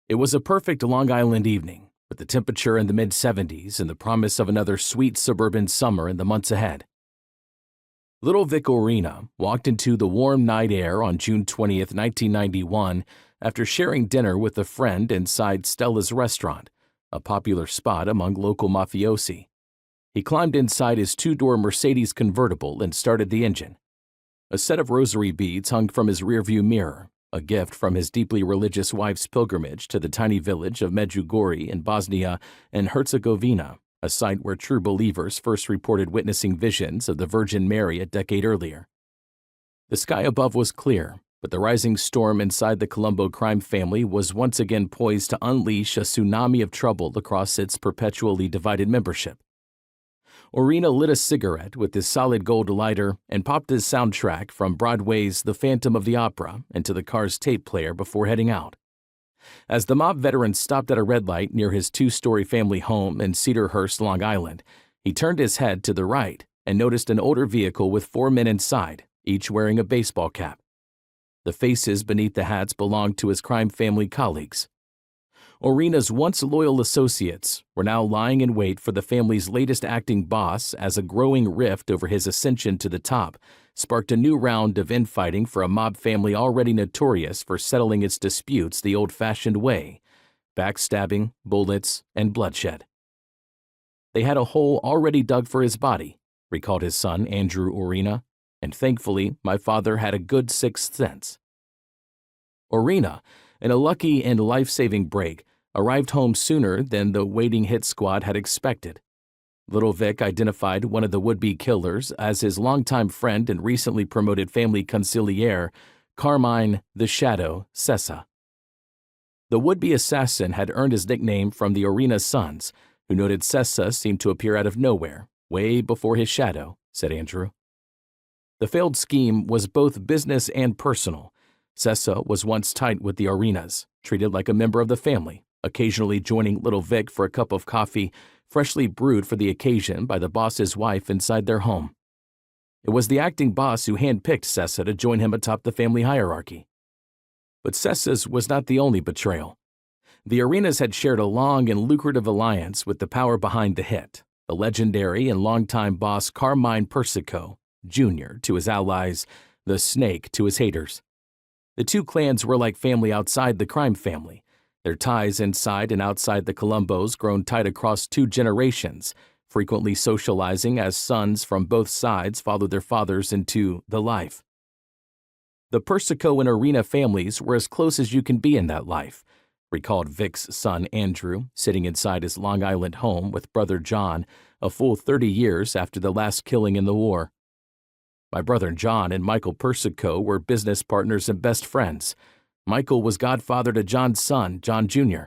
It was a perfect Long Island evening, with the temperature in the mid-70s and the promise of another sweet suburban summer in the months ahead. Little Victor Orena walked into the warm night air on June 20th, 1991, after sharing dinner with a friend inside Stella's restaurant, a popular spot among local mafiosi. He climbed inside his two-door Mercedes convertible and started the engine. A set of rosary beads hung from his rearview mirror, a gift from his deeply religious wife's pilgrimage to the tiny village of Medjugorje in Bosnia and Herzegovina, a site where true believers first reported witnessing visions of the Virgin Mary a decade earlier. The sky above was clear, but the rising storm inside the Colombo crime family was once again poised to unleash a tsunami of trouble across its perpetually divided membership. Orena lit a cigarette with his solid gold lighter and popped his soundtrack from Broadway's The Phantom of the Opera into the car's tape player before heading out. As the mob veteran stopped at a red light near his two-story family home in Cedarhurst, Long Island, he turned his head to the right and noticed an older vehicle with 4 men inside, each wearing a baseball cap. The faces beneath the hats belonged to his crime family colleagues. Orena's once loyal associates were now lying in wait for the family's latest acting boss as a growing rift over his ascension to the top sparked a new round of infighting for a mob family already notorious for settling its disputes the old-fashioned way: backstabbing, bullets, and bloodshed. They had a hole already dug for his body, recalled his son Andrew Orena, and thankfully my father had a good sixth sense. Orena, in a lucky and life-saving break, arrived home sooner than the waiting hit squad had expected. Little Vic identified one of the would-be killers as his longtime friend and recently promoted family consigliere, Carmine the Shadow Sessa. The would-be assassin had earned his nickname from the Orena sons, who noted Sessa seemed to appear out of nowhere, way before his shadow, said Andrew. The failed scheme was both business and personal. Sessa was once tight with the Orenas, treated like a member of the family, occasionally joining Little Vic for a cup of coffee freshly brewed for the occasion by the boss's wife inside their home. It was the acting boss who handpicked Sessa to join him atop the family hierarchy. But Sessa's was not the only betrayal. The Orenas had shared a long and lucrative alliance with the power behind the hit, the legendary and longtime boss Carmine Persico, Jr. to his allies, the Snake to his haters. The two clans were like family outside the crime family, their ties inside and outside the Colombos grown tight across 2 generations, frequently socializing as sons from both sides followed their fathers into the life. The Persico and Orena families were as close as you can be in that life, recalled Vic's son Andrew, sitting inside his Long Island home with brother John, a full 30 years after the last killing in the war. My brother John and Michael Persico were business partners and best friends. Michael was godfather to John's son, John Jr.